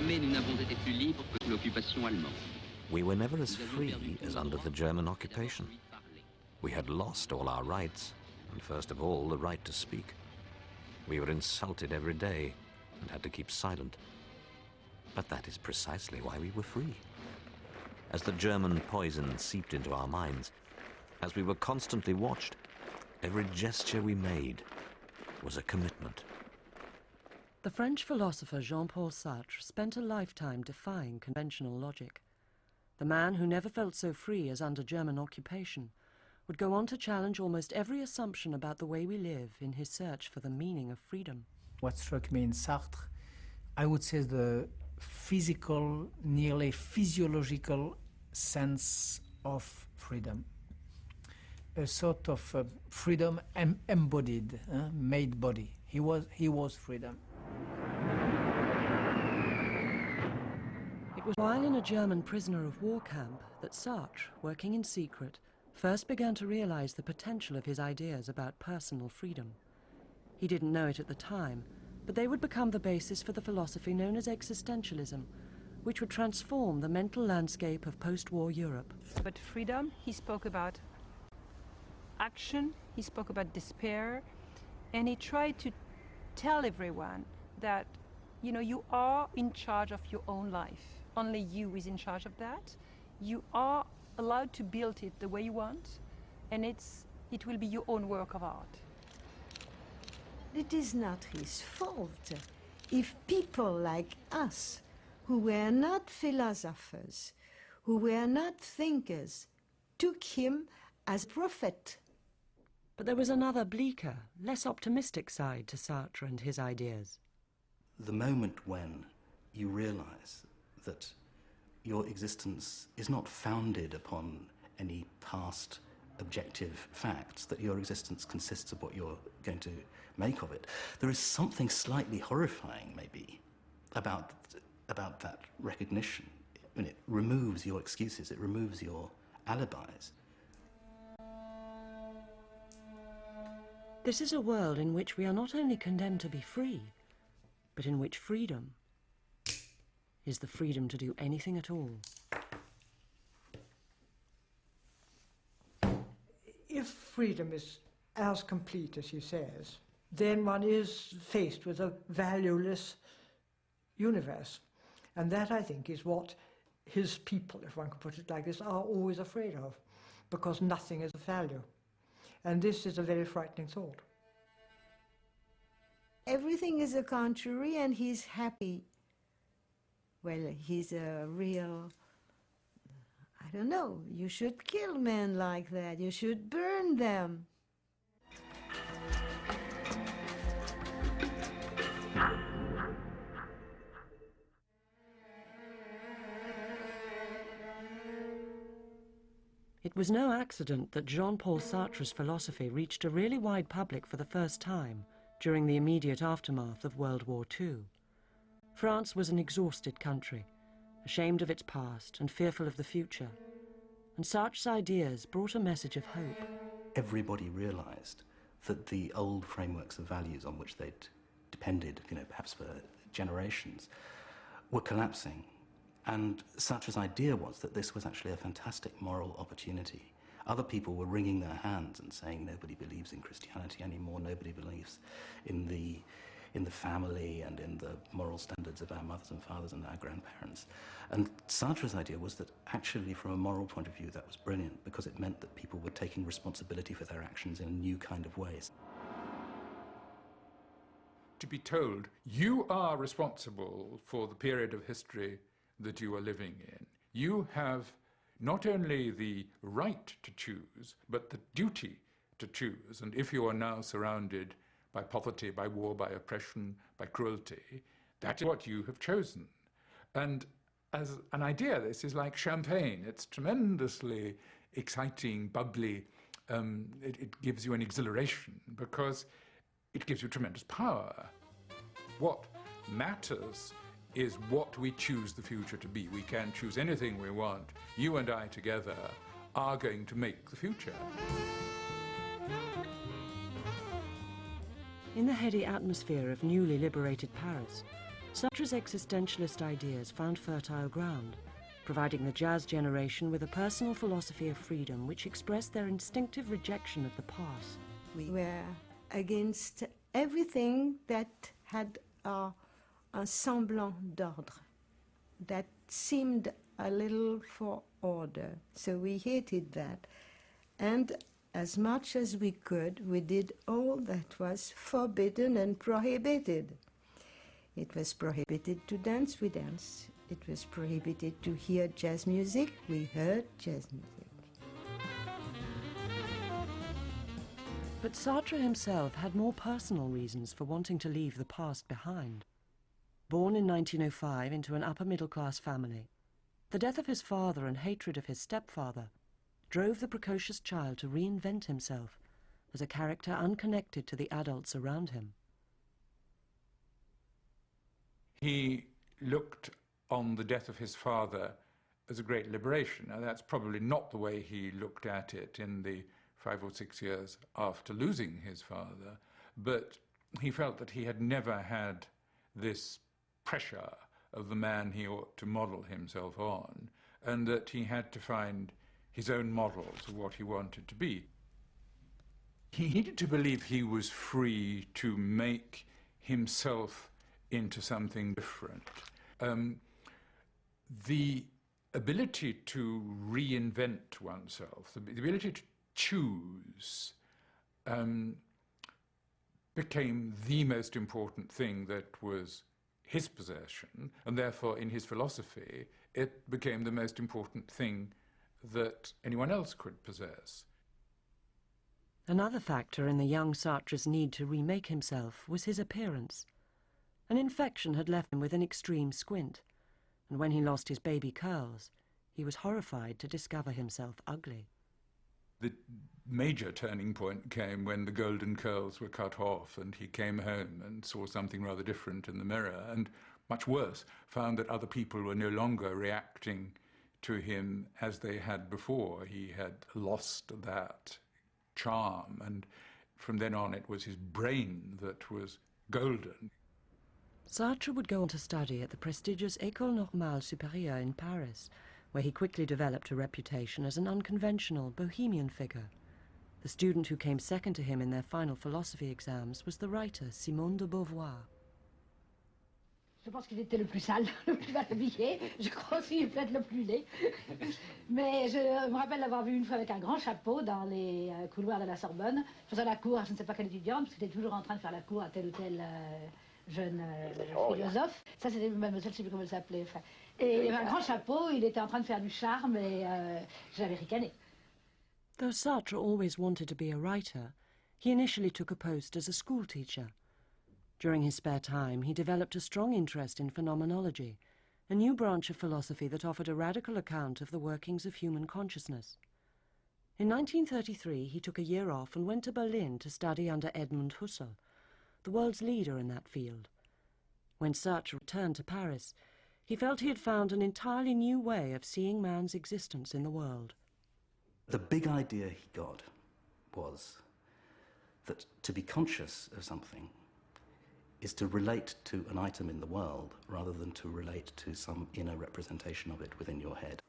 Jamais nous n'avons été plus libres que sous l'occupation allemande. We were never as free as under the German occupation. We had lost all our rights, and first of all, the right to speak. We were insulted every day and had to keep silent. But that is precisely why we were free. As the German poison seeped into our minds, as we were constantly watched, every gesture we made was a commitment. The French philosopher Jean-Paul Sartre spent a lifetime defying conventional logic. The man who never felt so free as under German occupation would go on to challenge almost every assumption about the way we live in his search for the meaning of freedom. What struck me in Sartre, I would say, the physical, nearly physiological sense of freedom. A sort of freedom embodied, made body. He was freedom. It was while in a German prisoner of war camp that Sartre, working in secret, first began to realize the potential of his ideas about personal freedom. He didn't know it at the time, but they would become the basis for the philosophy known as existentialism, which would transform the mental landscape of post-war Europe. But freedom, he spoke about action, he spoke about despair, and he tried to tell everyone that, you know, you are in charge of your own life. Only you is in charge of that. You are allowed to build it the way you want, and it will be your own work of art. It is not his fault if people like us, who were not philosophers, who were not thinkers, took him as a prophet. But there was another bleaker, less optimistic side to Sartre and his ideas. The moment when you realize that your existence is not founded upon any past objective facts, that your existence consists of what you're going to make of it, there is something slightly horrifying, maybe, about that recognition. I mean, it removes your excuses, it removes your alibis. This is a world in which we are not only condemned to be free, but in which freedom is the freedom to do anything at all. If freedom is as complete as he says, then one is faced with a valueless universe. And that, I think, is what his people, if one could put it like this, are always afraid of, because nothing is of value. And this is a very frightening thought. Everything is the contrary, and he's happy. Well, he's a real, I don't know, you should kill men like that, you should burn them. It was no accident that Jean-Paul Sartre's philosophy reached a really wide public for the first time during the immediate aftermath of World War II. France was an exhausted country, ashamed of its past and fearful of the future. And Sartre's ideas brought a message of hope. Everybody realized that the old frameworks of values on which they'd depended, perhaps for generations, were collapsing. And Sartre's idea was that this was actually a fantastic moral opportunity. Other people were wringing their hands and saying nobody believes in Christianity anymore, nobody believes in the family and in the moral standards of our mothers and fathers and our grandparents. And Sartre's idea was that actually, from a moral point of view, that was brilliant, because it meant that people were taking responsibility for their actions in a new kind of ways. To be told, you are responsible for the period of history that you are living in. You have not only the right to choose, but the duty to choose. And if you are now surrounded by poverty, by war, by oppression, by cruelty, that is what you have chosen. And as an idea, this is like champagne. It's tremendously exciting, bubbly. It gives you an exhilaration because it gives you tremendous power. What matters is what we choose the future to be. We can choose anything we want. You and I together are going to make the future. In the heady atmosphere of newly liberated Paris, Sartre's existentialist ideas found fertile ground, providing the jazz generation with a personal philosophy of freedom which expressed their instinctive rejection of the past. We were against everything that had un semblant d'ordre, that seemed a little for order. So we hated that. And as much as we could, we did all that was forbidden and prohibited. It was prohibited to dance, we danced. It was prohibited to hear jazz music, we heard jazz music. But Sartre himself had more personal reasons for wanting to leave the past behind. Born in 1905 into an upper-middle-class family, the death of his father and hatred of his stepfather drove the precocious child to reinvent himself as a character unconnected to the adults around him. He looked on the death of his father as a great liberation. Now, that's probably not the way he looked at it in the 5 or 6 years after losing his father, but he felt that he had never had this pressure of the man he ought to model himself on, and that he had to find his own models of what he wanted to be. He needed to believe he was free to make himself into something different. The ability to reinvent oneself, the ability to choose, became the most important thing that was his possession, and therefore in his philosophy it became the most important thing that anyone else could possess. Another factor in the young Sartre's need to remake himself was his appearance. An infection had left him with an extreme squint, and when he lost his baby curls, he was horrified to discover himself ugly. The major turning point came when the golden curls were cut off and he came home and saw something rather different in the mirror, and much worse, found that other people were no longer reacting to him as they had before. He had lost that charm, and from then on it was his brain that was golden. Sartre would go on to study at the prestigious École Normale Supérieure in Paris, where he quickly developed a reputation as an unconventional, bohemian figure. The student who came second to him in their final philosophy exams was the writer Simone de Beauvoir. Je pense qu'il était le plus sale, le plus mal habillé. Je crois aussi peut-être le plus laid. Mais je me rappelle l'avoir vu une fois avec un grand chapeau dans les couloirs de la Sorbonne, faisant la cour à je ne sais pas quelle étudiante, parce qu'il était toujours en train de faire la cour à tel ou tel jeune philosophe. Ça, c'était mademoiselle, je ne sais plus comment elle s'appelait. Enfin. Et il avait un grand chapeau, il était en train de faire du charme et j'avais ricané. Though Sartre always wanted to be a writer, he initially took a post as a schoolteacher. During his spare time, he developed a strong interest in phenomenology, a new branch of philosophy that offered a radical account of the workings of human consciousness. In 1933, he took a year off and went to Berlin to study under Edmund Husserl, the world's leader in that field. When Sartre returned to Paris, he felt he had found an entirely new way of seeing man's existence in the world. The big idea he got was that to be conscious of something is to relate to an item in the world rather than to relate to some inner representation of it within your head.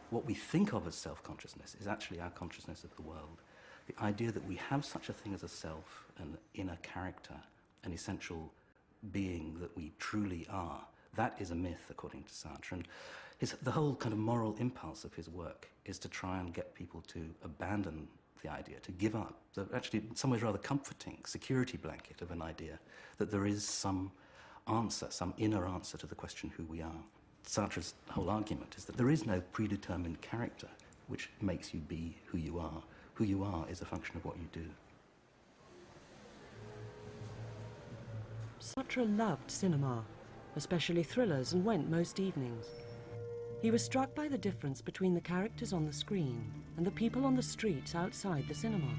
What we think of as self-consciousness is actually our consciousness of the world. The idea that we have such a thing as a self, an inner character, an essential being that we truly are, that is a myth, according to Sartre. And the whole kind of moral impulse of his work is to try and get people to abandon the idea, to give up. So actually, in some ways rather comforting security blanket of an idea that there is some answer, some inner answer to the question who we are. Sartre's whole argument is that there is no predetermined character which makes you be who you are. Who you are is a function of what you do. Sartre loved cinema, especially thrillers, and went most evenings. He was struck by the difference between the characters on the screen and the people on the streets outside the cinema.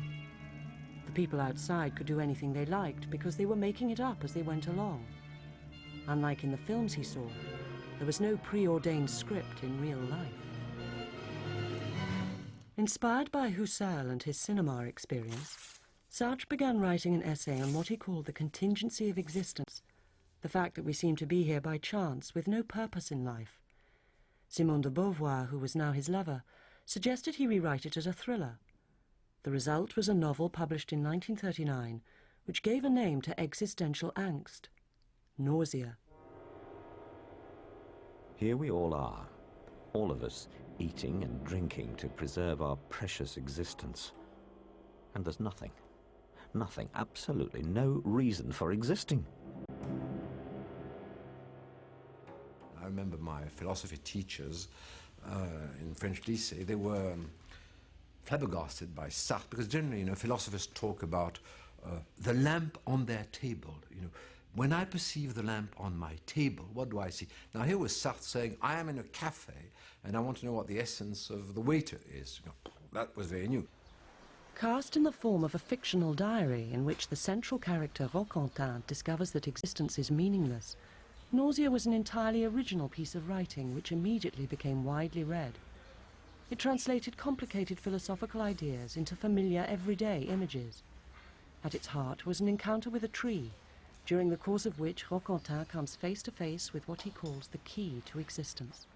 The people outside could do anything they liked because they were making it up as they went along. Unlike in the films he saw, there was no preordained script in real life. Inspired by Husserl and his cinema experience, Sartre began writing an essay on what he called the contingency of existence, the fact that we seem to be here by chance with no purpose in life. Simone de Beauvoir, who was now his lover, suggested he rewrite it as a thriller. The result was a novel published in 1939, which gave a name to existential angst, nausea. Here we all are, all of us eating and drinking to preserve our precious existence. And there's nothing, absolutely no reason for existing. I remember my philosophy teachers in French lycée, they were flabbergasted by Sartre, because generally, philosophers talk about the lamp on their table. When I perceive the lamp on my table, what do I see? Now here was Sartre saying, I am in a cafe and I want to know what the essence of the waiter is. That was very new. Cast in the form of a fictional diary in which the central character Roquentin discovers that existence is meaningless, Nausea was an entirely original piece of writing which immediately became widely read. It translated complicated philosophical ideas into familiar everyday images. At its heart was an encounter with a tree, during the course of which Roquentin comes face to face with what he calls the key to existence.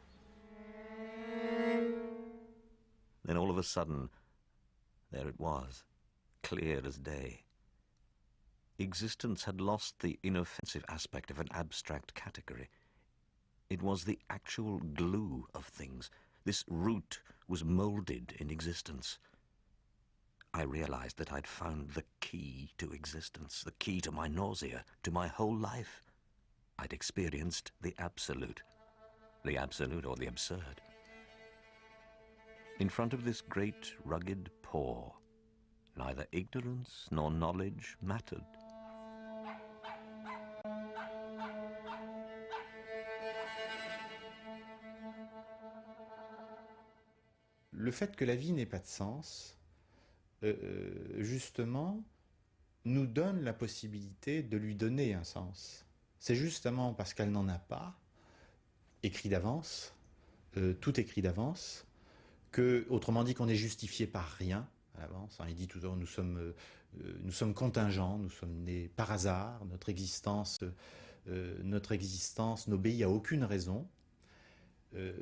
Then all of a sudden, there it was, clear as day. Existence had lost the inoffensive aspect of an abstract category. It was the actual glue of things. This root was moulded in existence. I realized that I'd found the key to existence, the key to my nausea, to my whole life. I'd experienced the absolute or the absurd. In front of this great rugged paw, neither ignorance nor knowledge mattered. Le fait que la vie n'ait pas de sens, justement, nous donne la possibilité de lui donner un sens. C'est justement parce qu'elle n'en a pas, écrit d'avance, tout écrit d'avance, que, autrement dit, qu'on est justifié par rien à l'avance. Il dit toujours, nous sommes contingents, nous sommes nés par hasard, notre existence n'obéit à aucune raison.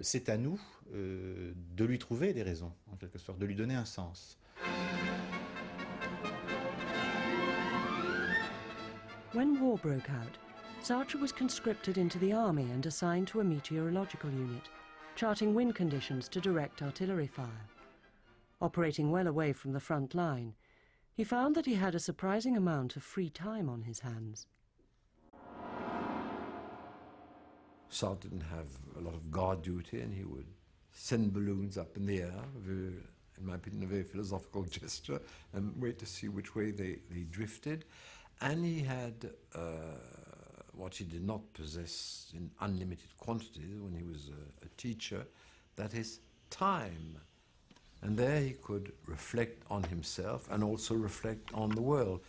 C'est à nous de lui trouver des raisons, en quelque sorte, de lui donner un sens. When war broke out, Sartre was conscripted into the army and assigned to a meteorological unit, charting wind conditions to direct artillery fire. Operating well away from the front line, he found that he had a surprising amount of free time on his hands. Sartre didn't have a lot of guard duty, and he would send balloons up in the air, in my opinion, a very philosophical gesture, and wait to see which way they drifted. And he had what he did not possess in unlimited quantities when he was a teacher, that is time. And there he could reflect on himself and also reflect on the world.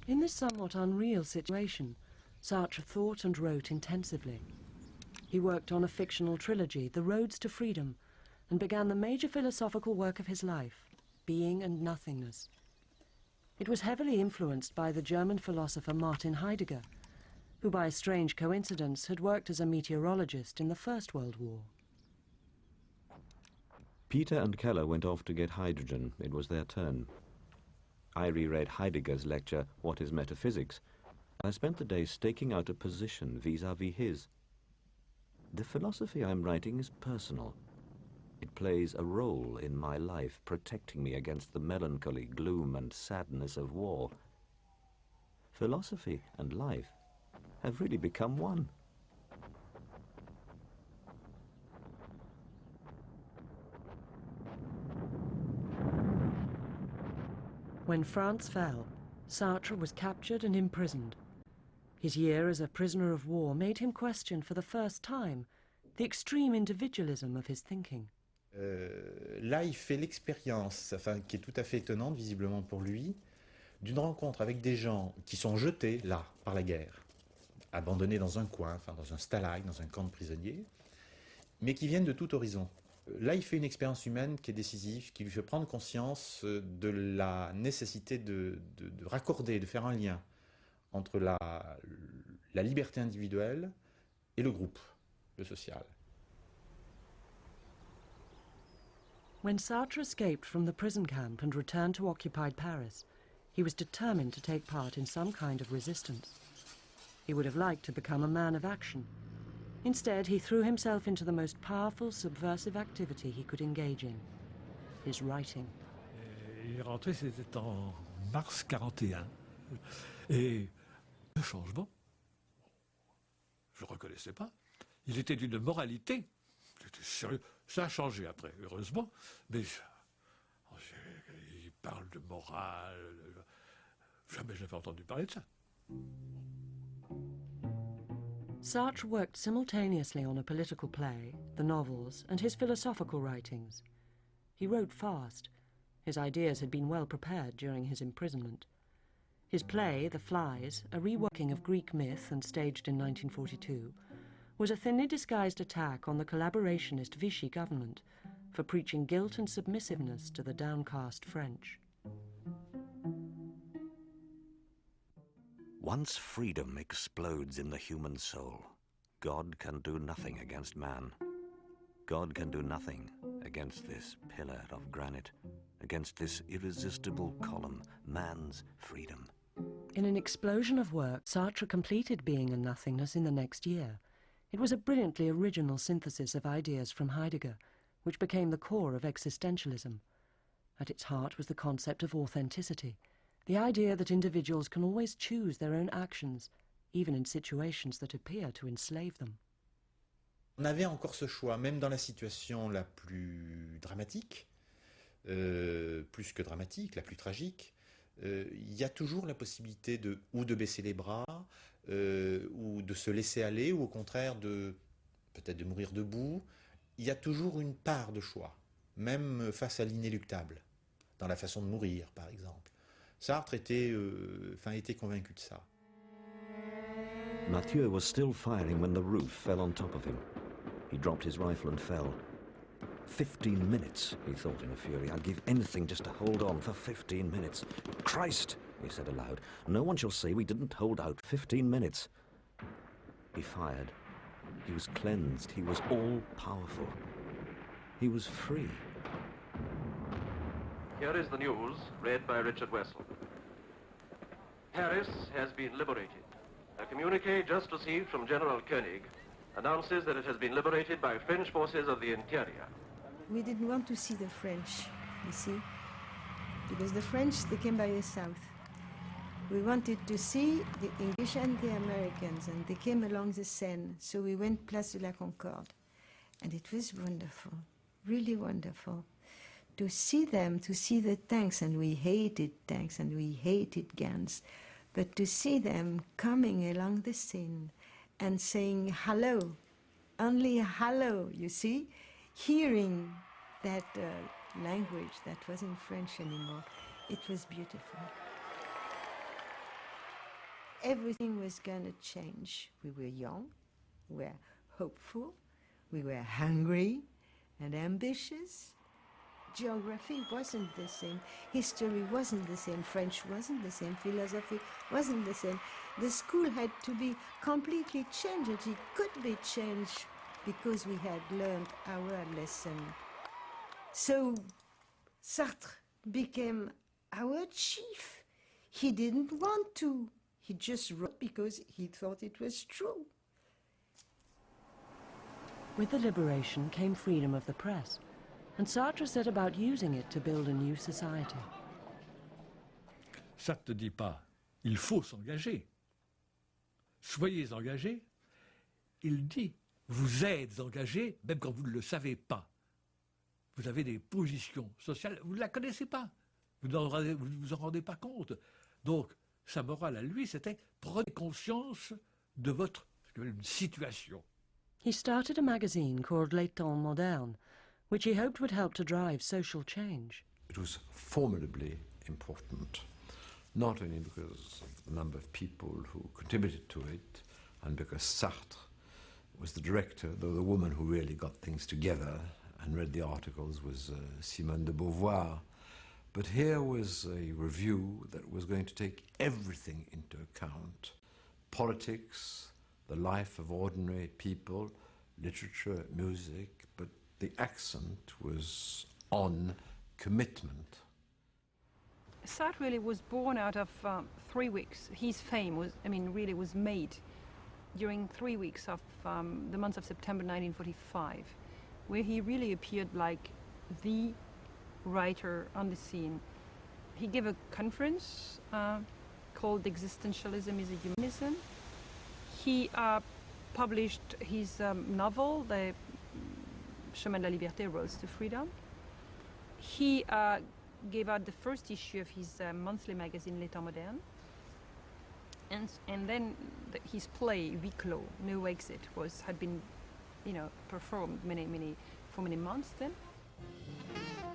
In this somewhat unreal situation, Sartre thought and wrote intensively. He worked on a fictional trilogy, The Roads to Freedom, and began the major philosophical work of his life, Being and Nothingness. It was heavily influenced by the German philosopher Martin Heidegger, who by a strange coincidence had worked as a meteorologist in the First World War. Peter and Keller went off to get hydrogen. It was their turn. I reread Heidegger's lecture, What is Metaphysics? I spent the day staking out a position vis-à-vis his. The philosophy I'm writing is personal. It plays a role in my life, protecting me against the melancholy gloom and sadness of war. Philosophy and life have really become one. When France fell, Sartre was captured and imprisoned. His year as a prisoner of war made him question for the first time the extreme individualism of his thinking. Là, il fait l'expérience, qui est tout à fait étonnante, visiblement pour lui, d'une rencontre avec des gens qui sont jetés là, par la guerre, abandonnés dans un coin, dans un stalag, dans un camp de prisonniers, mais qui viennent de tout horizon. Là, il fait une expérience humaine qui est décisive, qui lui fait prendre conscience de la nécessité de raccorder, de faire un lien entre la liberté individuelle et le groupe, le social. When Sartre escaped from the prison camp and returned to occupied Paris, he was determined to take part in some kind of resistance. He would have liked to become a man of action. Instead, he threw himself into the most powerful subversive activity he could engage in, his writing. Il est rentré, c'était en mars 41. Et le changement, je ne le reconnaissais pas. Il était d'une moralité, c'était sérieux. Ça a changé après, heureusement, mais il parle de morale. Jamais je n'avais entendu parler de ça. Sartre worked simultaneously on a political play, the novels, and his philosophical writings. He wrote fast. His ideas had been well prepared during his imprisonment. His play, The Flies, a reworking of Greek myth and staged in 1942, was a thinly disguised attack on the collaborationist Vichy government for preaching guilt and submissiveness to the downcast French. Once freedom explodes in the human soul, God can do nothing against man. God can do nothing against this pillar of granite, against this irresistible column, man's freedom. In an explosion of work, Sartre completed Being and Nothingness in the next year. It was a brilliantly original synthesis of ideas from Heidegger, which became the core of existentialism. At its heart was the concept of authenticity, the idea that individuals can always choose their own actions, even in situations that appear to enslave them. On avait encore ce choix, même dans la situation la plus dramatique, plus que dramatique, la plus tragique, il y a toujours la possibilité ou de baisser les bras, ou de se laisser aller, ou au contraire peut-être de mourir debout. Il y a toujours une part de choix, même face à l'inéluctable, dans la façon de mourir, par exemple. Sartre était convaincu de ça. Mathieu was still firing when the roof fell on top of him. He dropped his rifle and fell. 15 minutes, he thought in a fury. I'd give anything just to hold on for 15 minutes. Christ, he said aloud. No one shall say we didn't hold out 15 minutes. He fired. He was cleansed. He was all-powerful. He was free. Here is the news, read by Richard Wessel. Paris has been liberated. A communique just received from General Koenig announces that it has been liberated by French forces of the interior. We didn't want to see the French, you see, because the French, they came by the south. We wanted to see the English and the Americans, and they came along the Seine, so we went Place de la Concorde. And it was wonderful, really wonderful, to see them, to see the tanks, and we hated tanks and we hated guns, but to see them coming along the Seine and saying hello, only hello, you see, hearing that language that wasn't French anymore, it was beautiful. Everything was going to change. We were young, we were hopeful, we were hungry and ambitious. Geography wasn't the same, history wasn't the same, French wasn't the same, philosophy wasn't the same. The school had to be completely changed. It could be changed because we had learned our lesson. So Sartre became our chief. He didn't want to. He just wrote because he thought it was true. With the liberation came freedom of the press, and Sartre set about using it to build a new society. Sartre ne dit pas « il faut s'engager ». Soyez engagés. Il dit « vous êtes engagés, même quand vous ne le savez pas ». Vous avez des positions sociales, vous ne la connaissez pas. Vous ne vous en rendez pas compte. Donc, sa morale à lui, c'était « prenez conscience de votre situation ». He started a magazine called Les Temps Modernes, which he hoped would help to drive social change. It was formidably important, not only because of the number of people who contributed to it, and because Sartre was the director, though the woman who really got things together and read the articles was Simone de Beauvoir. But here was a review that was going to take everything into account. Politics, the life of ordinary people, literature, music, but the accent was on commitment. Sartre really was born out of 3 weeks. His fame was, really was made during 3 weeks of the month of September 1945, where he really appeared like the writer on the scene. He gave a conference called Existentialism is a Humanism. He published his novel, The Chemin de la Liberté, Roads to Freedom. He gave out the first issue of his monthly magazine, L'État Moderne. And then his play, Huis Clos, No Exit, had been, performed for many months then.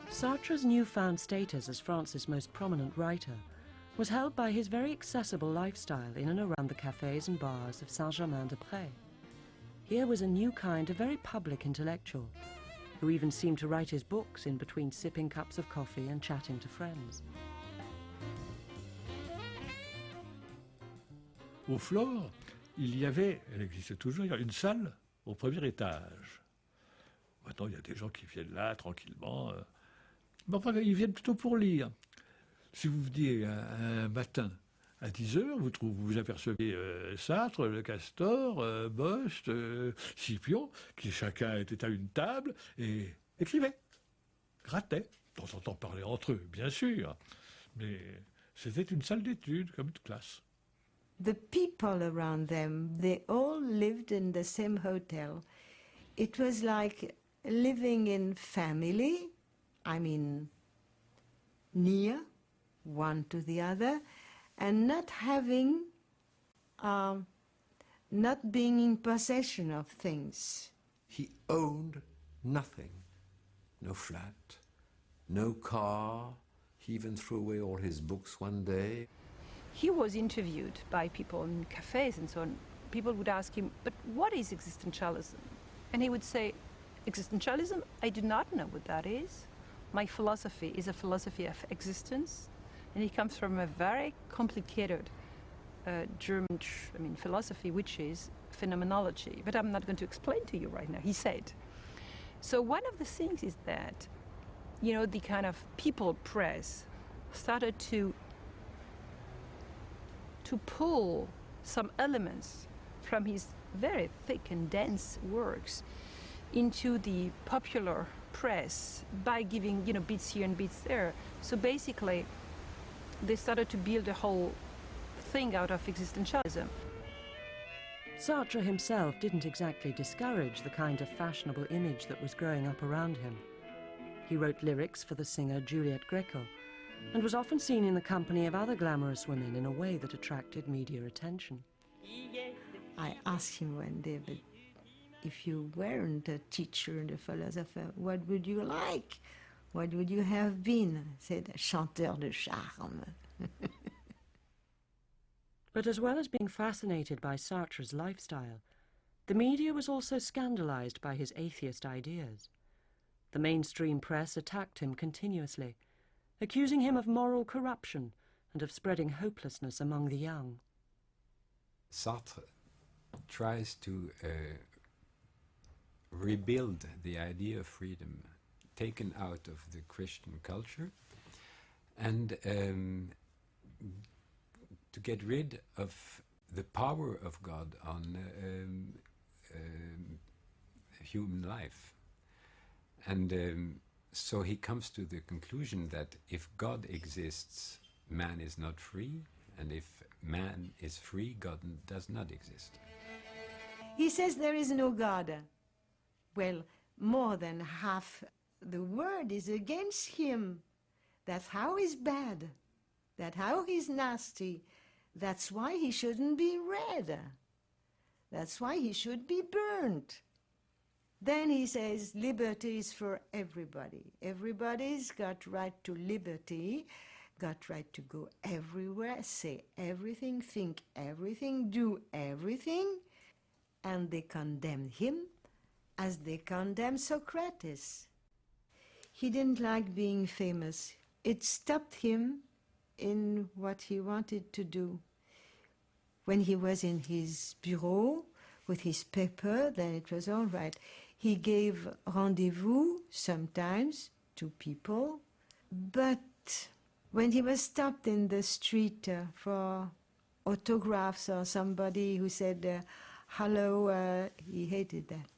Sartre's newfound status as France's most prominent writer was held by his very accessible lifestyle in and around the cafes and bars of Saint-Germain-des-Prés. Here was a new kind of very public intellectual, who even seemed to write his books in between sipping cups of coffee and chatting to friends. Au Flore, il y avait, elle existe toujours, une salle au premier étage. Maintenant, il y a des gens qui viennent là tranquillement. Mais enfin, ils viennent plutôt pour lire. Si vous veniez un matin à 10h, vous apercevez Sartre, Le Castor, Bost, Scipion, qui chacun était à une table et écrivait, grattait. De temps en temps parlaient entre eux, bien sûr. Mais c'était une salle d'études, comme une classe. The people around them, they all lived in the same hotel. It was like living in family, near one to the other, and not having, not being in possession of things. He owned nothing. No flat, no car. He even threw away all his books one day. He was interviewed by people in cafes and so on. People would ask him, but what is existentialism? And he would say, existentialism? I do not know what that is. My philosophy is a philosophy of existence. And he comes from a very complicated German philosophy, which is phenomenology. But I'm not going to explain to you right now, he said. So one of the things is that, the kind of people press started to pull some elements from his very thick and dense works into the popular press by giving, bits here and bits there. So basically, they started to build a whole thing out of existentialism. Sartre himself didn't exactly discourage the kind of fashionable image that was growing up around him. He wrote lyrics for the singer Juliette Gréco, and was often seen in the company of other glamorous women in a way that attracted media attention. I asked him one day, but if you weren't a teacher and a philosopher, what would you like? What would you have been? I said, a chanteur de charme. But as well as being fascinated by Sartre's lifestyle, the media was also scandalized by his atheist ideas. The mainstream press attacked him continuously, accusing him of moral corruption and of spreading hopelessness among the young. Sartre tries to rebuild the idea of freedom taken out of the Christian culture and to get rid of the power of God on human life. And so he comes to the conclusion that if God exists, man is not free, and if man is free, God does not exist. He says there is no God. Well, more than half the world is against him. That's how he's bad. That's how he's nasty. That's why he shouldn't be read. That's why he should be burnt. Then he says liberty is for everybody. Everybody's got right to liberty, got right to go everywhere, say everything, think everything, do everything. And they condemn him as they condemn Socrates. He didn't like being famous. It stopped him in what he wanted to do. When he was in his bureau with his paper, then it was all right. He gave rendezvous sometimes to people, but when he was stopped in the street for autographs or somebody who said hello, he hated that.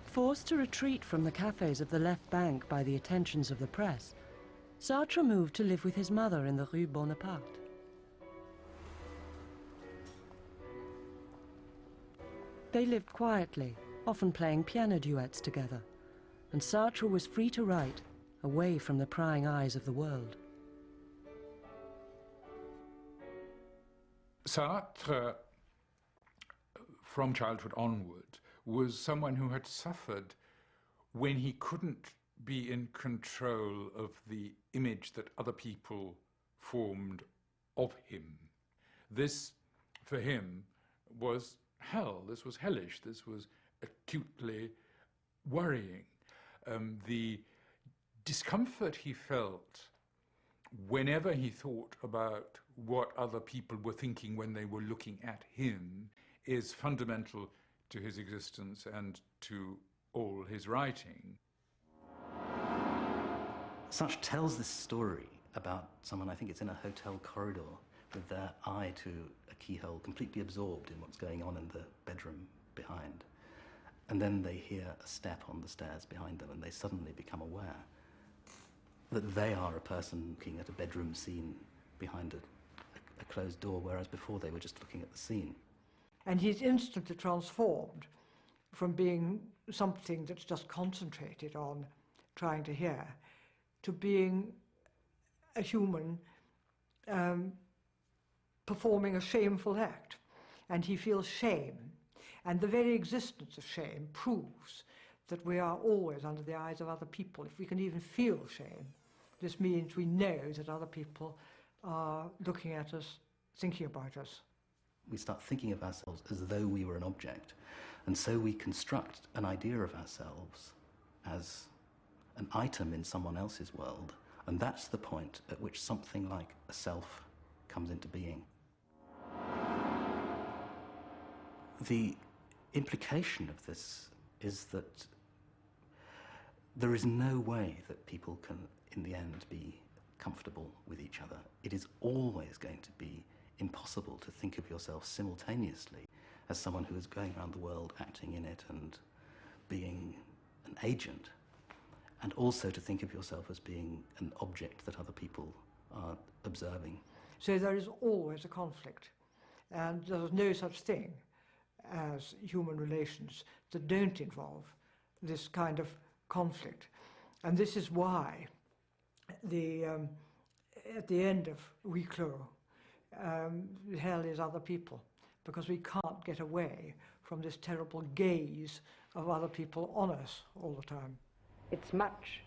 Forced to retreat from the cafes of the left bank by the attentions of the press, Sartre moved to live with his mother in the Rue Bonaparte. They lived quietly, often playing piano duets together, and Sartre was free to write, away from the prying eyes of the world. Sartre, from childhood onward, was someone who had suffered when he couldn't be in control of the image that other people formed of him. This, for him, was hell. This was hellish. This was acutely worrying. The discomfort he felt whenever he thought about what other people were thinking when they were looking at him is fundamental to his existence and to all his writing. Sartre tells this story about someone, I think it's in a hotel corridor, with their eye to a keyhole, completely absorbed in what's going on in the bedroom behind. And then they hear a step on the stairs behind them, and they suddenly become aware that they are a person looking at a bedroom scene behind a closed door, whereas before they were just looking at the scene. And he's instantly transformed from being something that's just concentrated on trying to hear to being a human performing a shameful act. And he feels shame. And the very existence of shame proves that we are always under the eyes of other people. If we can even feel shame, this means we know that other people are looking at us, thinking about us. We start thinking of ourselves as though we were an object. And so we construct an idea of ourselves as an item in someone else's world. And that's the point at which something like a self comes into being. The implication of this is that there is no way that people can, in the end, be comfortable with each other. It is always going to be impossible to think of yourself simultaneously as someone who is going around the world acting in it and being an agent, and also to think of yourself as being an object that other people are observing. So there is always a conflict, and there is no such thing as human relations that don't involve this kind of conflict. And this is why at the end of huis clos, hell is other people, because we can't get away from this terrible gaze of other people on us all the time. It's much,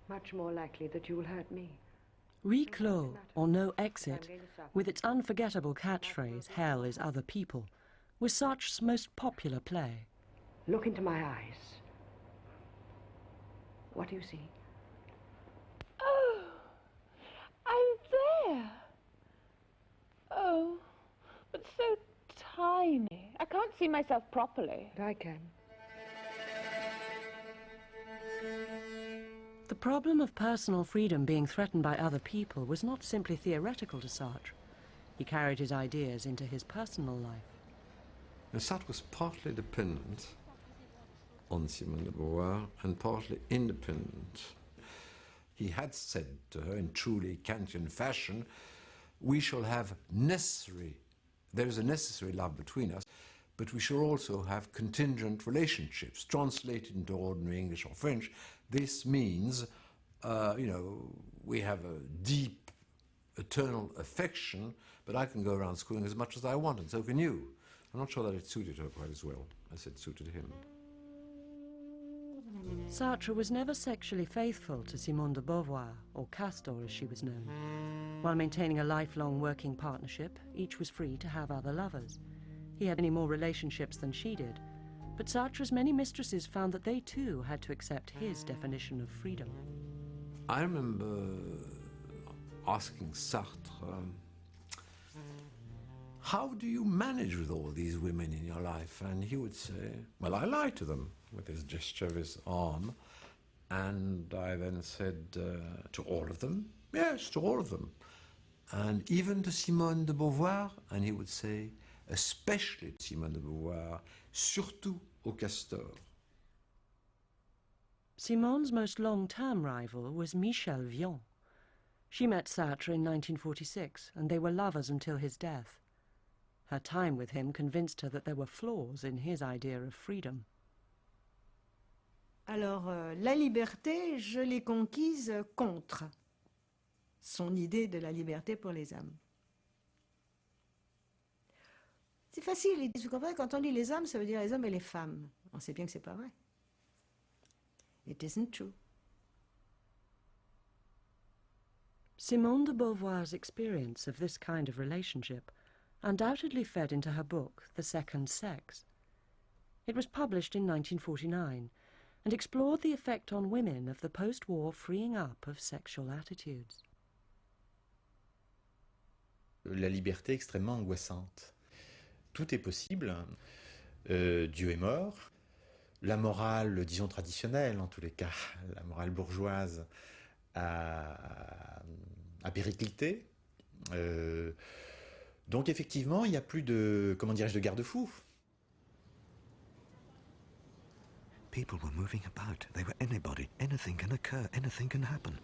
much more likely that you will hurt me. Huis clos, or No Exit, with its unforgettable catchphrase, hell is other people, was Sartre's most popular play. Look into my eyes. What do you see? Oh, I'm there. Oh, but so tiny. I can't see myself properly. But I can. The problem of personal freedom being threatened by other people was not simply theoretical to Sartre. He carried his ideas into his personal life. And Sartre was partly dependent on Simone de Beauvoir and partly independent. He had said to her in truly Kantian fashion, we shall have there is a necessary love between us, but we shall also have contingent relationships, translated into ordinary English or French. This means, we have a deep, eternal affection, but I can go around screwing as much as I want, and so can you. I'm not sure that it suited her quite as well as it suited him. Sartre was never sexually faithful to Simone de Beauvoir, or Castor as she was known. While maintaining a lifelong working partnership, each was free to have other lovers. he had any more relationships than she did, but Sartre's many mistresses found that they too had to accept his definition of freedom. I remember asking Sartre, how do you manage with all these women in your life? And he would say, well, I lie to them, with his gesture of his arm. And I then said, to all of them? Yes, to all of them. And even to Simone de Beauvoir? And he would say, especially to Simone de Beauvoir, surtout au castor. Simone's most long-term rival was Michel Vian. She met Sartre in 1946, and they were lovers until his death. Her time with him convinced her that there were flaws in his idea of freedom. Alors, la liberté, je l'ai conquise contre son idée de la liberté pour les hommes. C'est facile, vous comprenez, quand on dit les hommes, ça veut dire les hommes et les femmes. On sait bien que c'est pas vrai. It isn't true. Simone de Beauvoir's experience of this kind of relationship undoubtedly fed into her book, The Second Sex. It was published in 1949 and explored the effect on women of the post-war freeing up of sexual attitudes. La liberté extrêmement angoissante. Tout est possible. Dieu est mort. La morale, disons traditionnelle en tous les cas, la morale bourgeoise a périclité. Donc effectivement, il n'y a plus de, comment dirais-je, de garde-fous. People were moving about. They were anybody. Anything can occur. Anything can happen.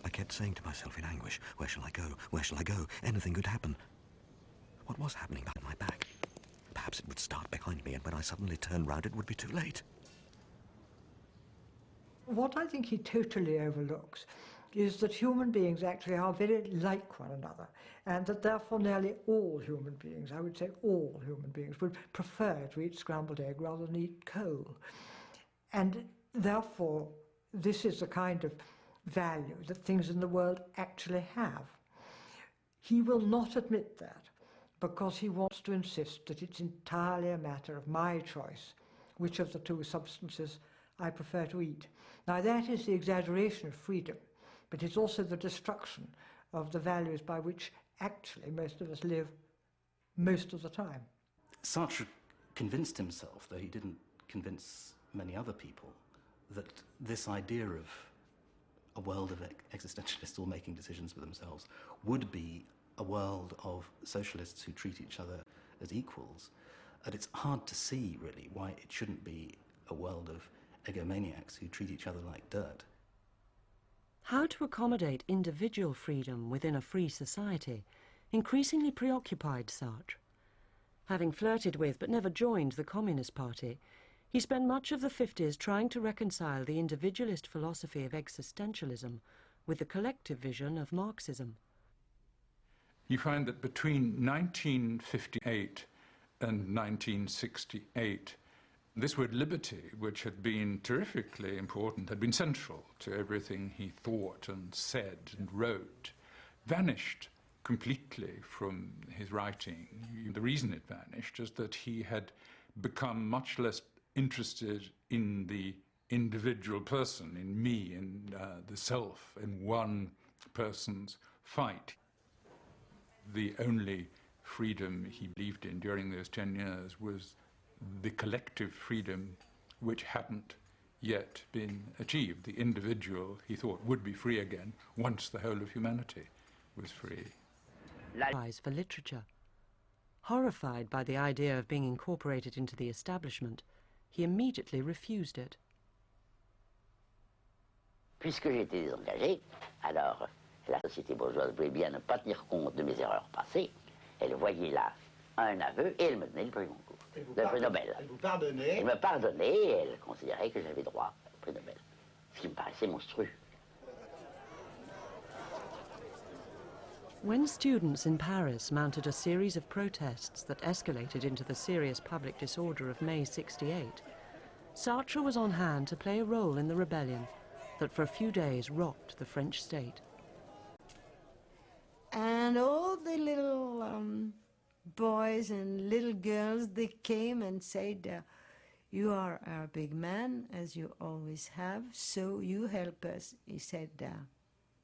I kept saying to myself in anguish, where shall I go? Where shall I go? Anything could happen. What was happening behind my back? Perhaps it would start behind me, and when I suddenly turned round, it would be too late. What I think he totally overlooks is that human beings actually are very like one another, and that therefore nearly all human beings, I would say all human beings, would prefer to eat scrambled egg rather than eat coal. And therefore, this is the kind of value that things in the world actually have. He will not admit that, because he wants to insist that it's entirely a matter of my choice which of the two substances I prefer to eat. Now that is the exaggeration of freedom, but it's also the destruction of the values by which actually most of us live most of the time. Sartre convinced himself, though he didn't convince many other people, that this idea of a world of existentialists all making decisions for themselves would be a world of socialists who treat each other as equals. And it's hard to see, really, why it shouldn't be a world of egomaniacs who treat each other like dirt. How to accommodate individual freedom within a free society increasingly preoccupied Sartre. Having flirted with but never joined the Communist Party, he spent much of the 50s trying to reconcile the individualist philosophy of existentialism with the collective vision of Marxism. You find that between 1958 and 1968, this word liberty, which had been terrifically important, had been central to everything he thought and said and wrote, vanished completely from his writing. The reason it vanished is that he had become much less interested in the individual person, in me, in the self, in one person's fight. The only freedom he believed in during those 10 years was the collective freedom which hadn't yet been achieved. The individual, he thought, would be free again once the whole of humanity was free. Prize for literature. Horrified by the idea of being incorporated into the establishment, he immediately refused it. Puisque j'étais désengagé, alors la société bourgeoise voulait bien ne pas tenir compte de mes erreurs passées. Elle voyait là un aveu et elle me donnait le prix Goncourt, le prix Nobel. Elle vous pardonnait? Elle me pardonnait et elle considérait que j'avais droit au prix Nobel, ce qui me paraissait monstrueux. When students in Paris mounted a series of protests that escalated into the serious public disorder of May '68, Sartre was on hand to play a role in the rebellion that for a few days rocked the French state. And all the little boys and little girls, they came and said, you are our big man, as you always have, so you help us. He said,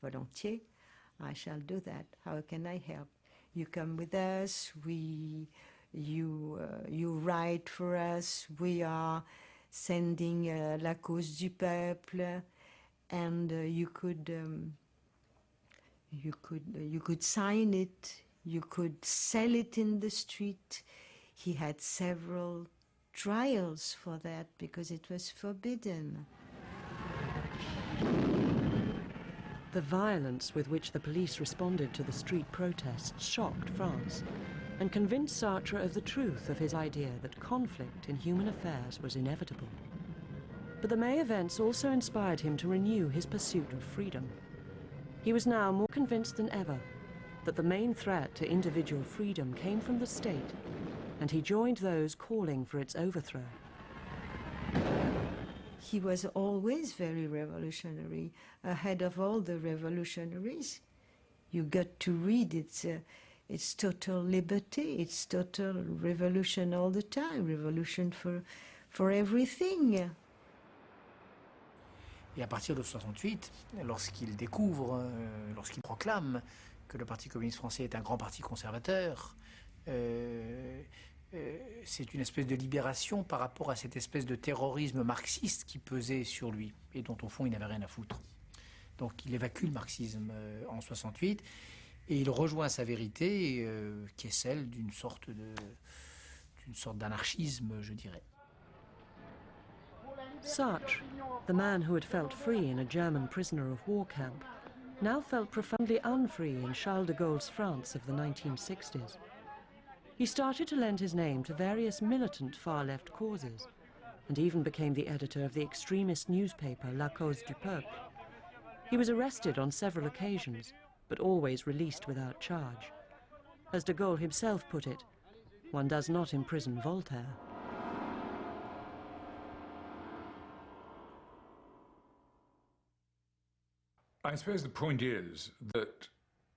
volontiers, I shall do that. How can I help? You come with us, you write for us, we are sending La Cause du Peuple, and you could sign it, you could sell it in the street. He had several trials for that because it was forbidden. The violence with which the police responded to the street protests shocked France and convinced Sartre of the truth of his idea that conflict in human affairs was inevitable. But the May events also inspired him to renew his pursuit of freedom. He was now more convinced than ever that the main threat to individual freedom came from the state, and he joined those calling for its overthrow. He was always very revolutionary, ahead of all the revolutionaries. You got to read it's total liberty, it's total revolution all the time, revolution for everything. Et à partir de 68, lorsqu'il découvre, lorsqu'il proclame que le Parti communiste français est un grand parti conservateur, c'est une espèce de libération par rapport à cette espèce de terrorisme marxiste qui pesait sur lui et dont au fond il n'avait rien à foutre. Donc il évacue le marxisme en 68 et il rejoint sa vérité qui est celle d'une sorte d'anarchisme, je dirais. Sartre, the man who had felt free in a German prisoner of war camp, now felt profoundly unfree in Charles de Gaulle's France of the 1960s. He started to lend his name to various militant far-left causes, and even became the editor of the extremist newspaper La Cause du Peuple. He was arrested on several occasions, but always released without charge. As de Gaulle himself put it, one does not imprison Voltaire. I suppose the point is that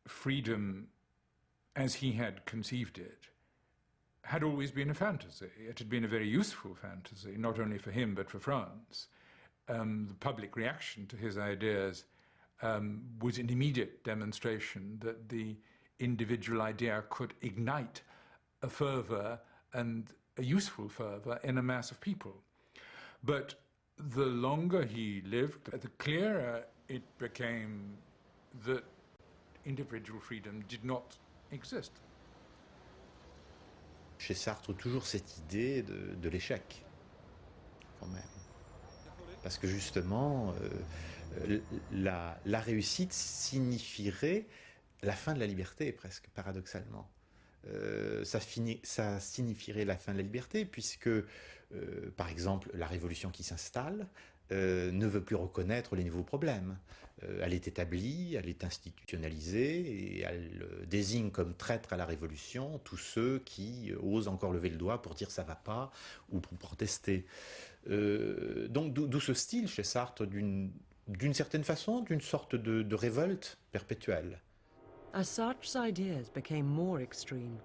freedom, as he had conceived it, had always been a fantasy. It had been a very useful fantasy, not only for him but for France. The public reaction to his ideas was an immediate demonstration that the individual idea could ignite a fervour and a useful fervour in a mass of people. But the longer he lived, the clearer it became that individual freedom did not exist. Chez Sartre, toujours cette idée de l'échec, quand même. Parce que justement, la réussite signifierait la fin de la liberté, presque, paradoxalement. Ça signifierait la fin de la liberté, puisque, par exemple, la révolution qui s'installe ne veut plus reconnaître les nouveaux problèmes. Elle est établie, elle est institutionnalisée, et elle désigne comme traîtres à la révolution tous ceux qui osent encore lever le doigt pour dire ça va pas ou pour protester. Donc d'où ce style chez Sartre d'une certaine façon, d'une sorte de révolte perpétuelle. As Sartre's ideas became more extreme,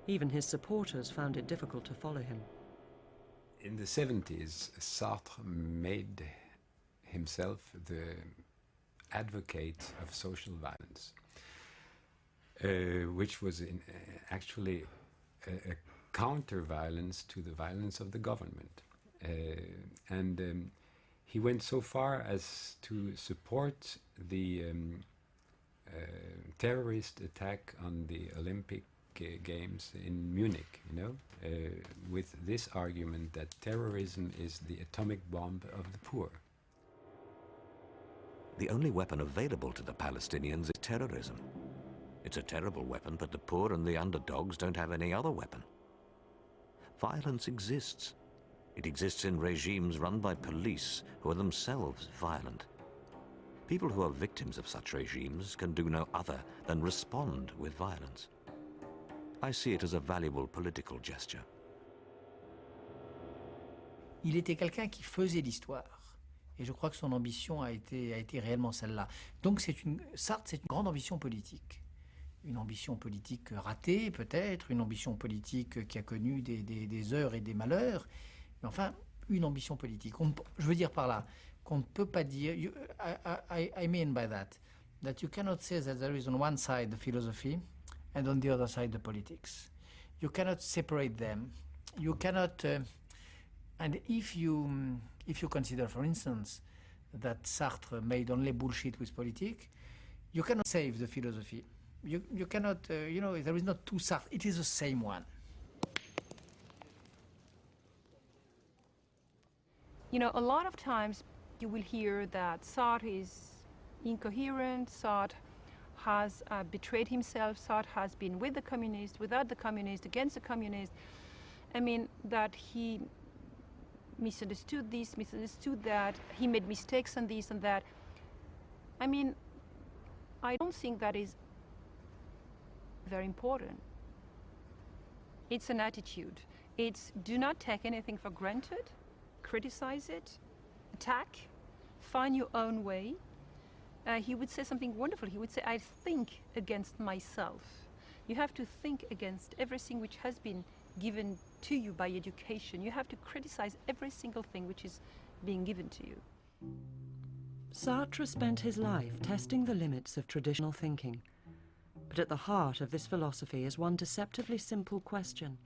even his supporters found it difficult to follow him. In the 70s, Sartre made himself the advocate of social violence, which was actually a counter-violence to the violence of the government. And he went so far as to support the terrorist attack on the Olympic Games in Munich, with this argument that terrorism is the atomic bomb of the poor. The only weapon available to the Palestinians is terrorism. It's a terrible weapon, but the poor and the underdogs don't have any other weapon. Violence exists. It exists in regimes run by police who are themselves violent. People who are victims of such regimes can do no other than respond with violence. I see it as a valuable political gesture. Il était quelqu'un qui faisait l'histoire. Et je crois que son ambition a été réellement celle-là. Donc Sartre, c'est une grande ambition politique. une ambition politique ratée, peut-être, une ambition politique qui a connu des heures et des malheurs, mais enfin, une ambition politique. Je veux dire par là qu'on ne peut pas dire... I mean by that you cannot say that there is on one side the philosophy and on the other side the politics. You cannot separate them. You cannot... and if you consider, for instance, that Sartre made only bullshit with politics, you cannot save the philosophy. You cannot, there is not two Sartre, it is the same one. You know, a lot of times you will hear that Sartre is incoherent, Sartre has betrayed himself, Sartre has been with the communists, without the communists, against the communists. I mean, that he misunderstood this, misunderstood that, he made mistakes on this and that. I mean, I don't think that is very important. It's an attitude. It's do not take anything for granted, criticize it, attack, find your own way. He would say something wonderful. He would say, I think against myself. You have to think against everything which has been given to you by education. You have to criticize every single thing which is being given to you. Sartre spent his life testing the limits of traditional thinking. But at the heart of this philosophy is one deceptively simple question.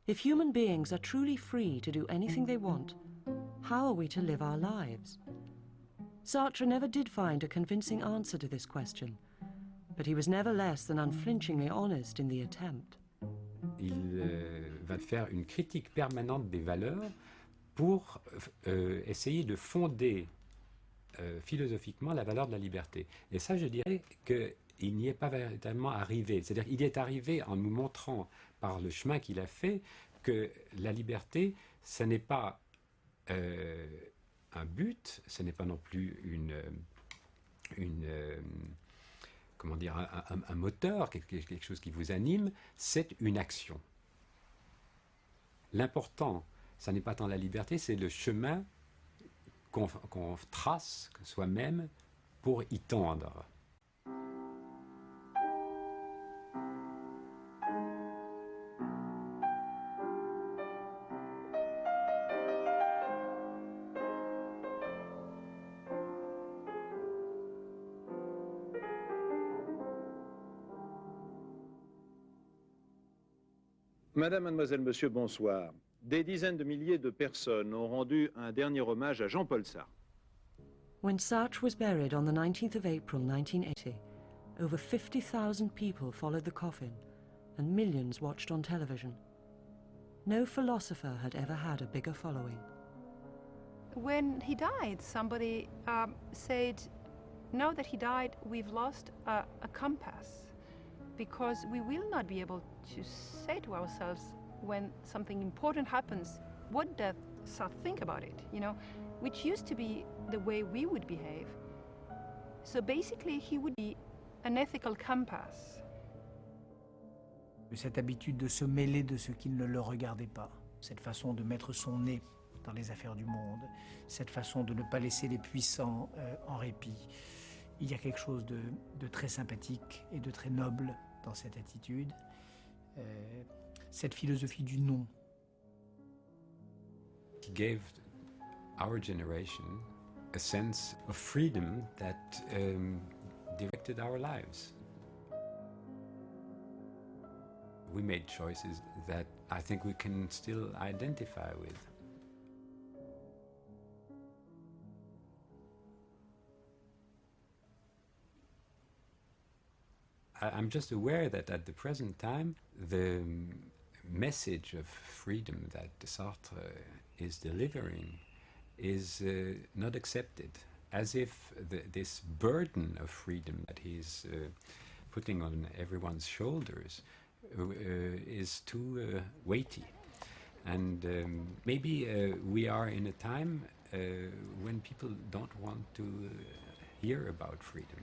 If human beings are truly free to do anything they want, how are we to live our lives? Sartre never did find a convincing answer to this question, but he was never less than unflinchingly honest in the attempt. Il va faire une critique permanente des valeurs pour essayer de fonder philosophiquement la valeur de la liberté. Et ça, je dirais qu'il n'y est pas véritablement arrivé. C'est-à-dire qu'il est arrivé en nous montrant par le chemin qu'il a fait que la liberté, ce n'est pas un but, ce n'est pas non plus comment dire, un moteur, quelque chose qui vous anime, c'est une action. L'important, ça n'est pas tant la liberté, c'est le chemin qu'on trace soi-même pour y tendre. Madame, mademoiselle, monsieur, bonsoir. Des dizaines de milliers de personnes ont rendu un dernier hommage à Jean-Paul Sartre. When Sartre was buried on the 19th of April 1980, over 50,000 people followed the coffin and millions watched on television. No philosopher had ever had a bigger following. When he died, somebody said, now that he died, we've lost a compass, because we will not be able to say to ourselves when something important happens, what does Sartre think about it, you know, which used to be the way we would behave. So basically, he would be an ethical compass. Cette habitude de se mêler de ce qui ne le regardait pas, cette façon de mettre son nez dans les affaires du monde, cette façon de ne pas laisser les puissants en répit. Il y a quelque chose de très sympathique et de très noble dans cette attitude, cette philosophie du non. He gave our generation a sense of freedom that directed our lives. We made choices that I think we can still identify with. I'm just aware that at the present time, the message of freedom that Sartre is delivering is not accepted, as if this burden of freedom that he's putting on everyone's shoulders is too weighty. And maybe we are in a time when people don't want to hear about freedom.